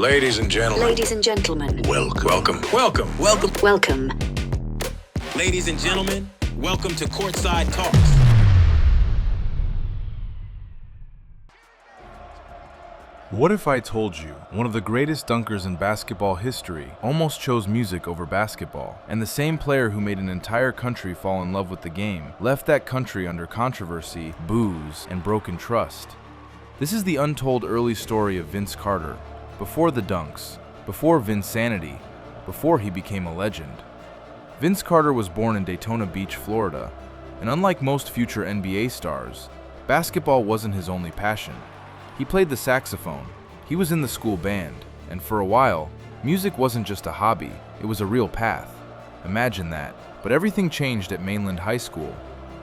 Ladies and gentlemen. Ladies and gentlemen. Welcome. Ladies and gentlemen, welcome to Courtside Talks. What if I told you one of the greatest dunkers in basketball history almost chose music over basketball, and the same player who made an entire country fall in love with the game left that country under controversy, boos, and broken trust? This is the untold early story of Vince Carter, before the dunks, before Vinsanity, before he became a legend. Vince Carter was born in Daytona Beach, Florida, and unlike most future NBA stars, basketball wasn't his only passion. He played the saxophone, he was in the school band, and for a while, music wasn't just a hobby, it was a real path. Imagine that. But everything changed at Mainland High School.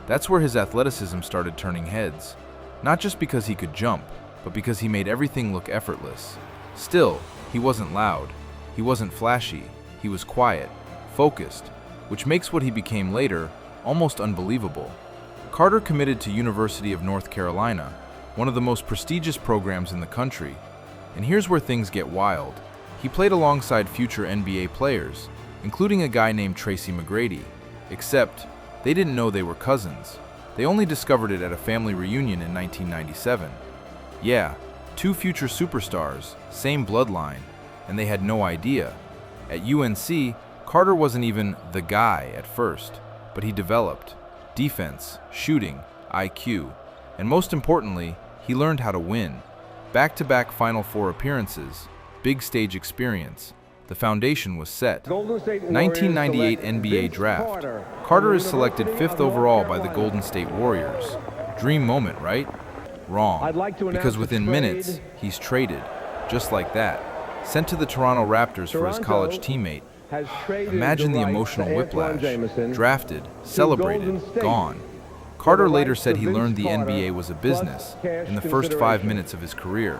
That's where his athleticism started turning heads. Not just because he could jump, but because he made everything look effortless. Still, he wasn't loud, he wasn't flashy, he was quiet, focused, which makes what he became later almost unbelievable. Carter committed to University of North Carolina, one of the most prestigious programs in the country. And here's where things get wild. He played alongside future NBA players, including a guy named Tracy McGrady. Except, they didn't know they were cousins. They only discovered it at a family reunion in 1997. Yeah, two future superstars, same bloodline, and they had no idea. At UNC, Carter wasn't even the guy at first, but he developed defense, shooting, IQ, and most importantly, he learned how to win. Back-to-back Final Four appearances, big stage experience. The foundation was set. 1998 NBA Draft. Carter is selected 5th overall by the Golden State Warriors. Dream moment, right? Wrong. Because within minutes, he's traded. Just like that. Sent to the Toronto Raptors for his college teammate. Imagine the emotional whiplash. Drafted, celebrated, gone. Carter later said he learned the NBA was a business in the first 5 minutes of his career.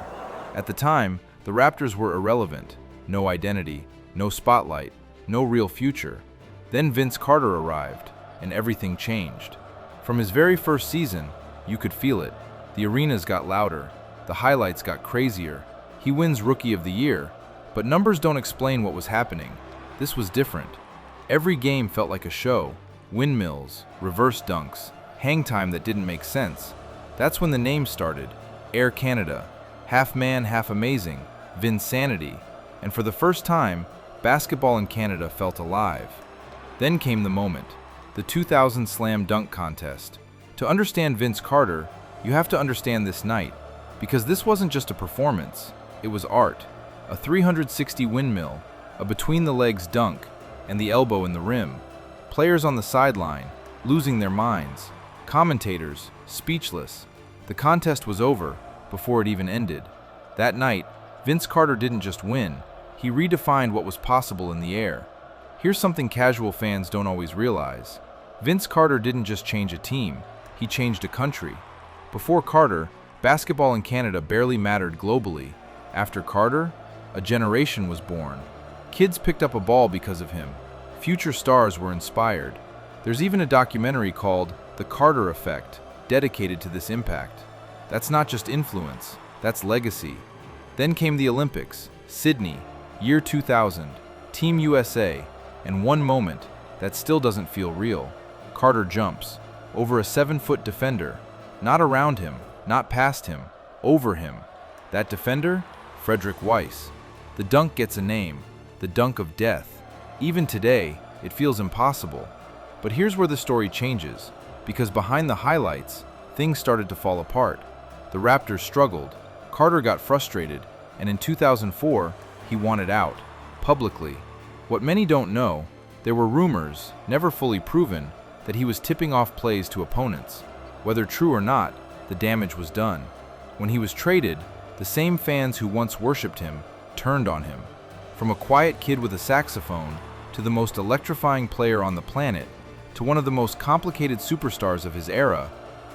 At the time, the Raptors were irrelevant. No identity, no spotlight, no real future. Then Vince Carter arrived, and everything changed. From his very first season, you could feel it. The arenas got louder, the highlights got crazier. He wins Rookie of the Year, but numbers don't explain what was happening. This was different. Every game felt like a show. Windmills, reverse dunks, hang time that didn't make sense. That's when the names started. Air Canada, half man, half amazing, Vinsanity. And for the first time, basketball in Canada felt alive. Then came the moment, the 2000 Slam Dunk Contest. To understand Vince Carter, you have to understand this night, because this wasn't just a performance, it was art. A 360 windmill, a between-the-legs dunk, and the elbow in the rim. Players on the sideline, losing their minds. Commentators, speechless. The contest was over before it even ended. That night, Vince Carter didn't just win, he redefined what was possible in the air. Here's something casual fans don't always realize. Vince Carter didn't just change a team, he changed a country. Before Carter, basketball in Canada barely mattered globally. After Carter, a generation was born. Kids picked up a ball because of him. Future stars were inspired. There's even a documentary called The Carter Effect, dedicated to this impact. That's not just influence, that's legacy. Then came the Olympics, Sydney, year 2000, Team USA, and one moment that still doesn't feel real. Carter jumps, over a 7-foot defender, not around him, not past him, over him. That defender? Frederick Weiss. The dunk gets a name, the dunk of death. Even today, it feels impossible. But here's where the story changes, because behind the highlights, things started to fall apart. The Raptors struggled, Carter got frustrated, and in 2004, he wanted out, publicly. What many don't know, there were rumors, never fully proven, that he was tipping off plays to opponents. Whether true or not, the damage was done. When he was traded, the same fans who once worshipped him turned on him. From a quiet kid with a saxophone, to the most electrifying player on the planet, to one of the most complicated superstars of his era,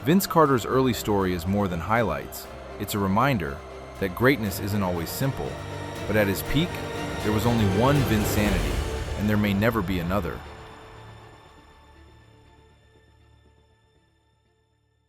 Vince Carter's early story is more than highlights. It's a reminder that greatness isn't always simple, but at his peak, there was only one Vinsanity, and there may never be another.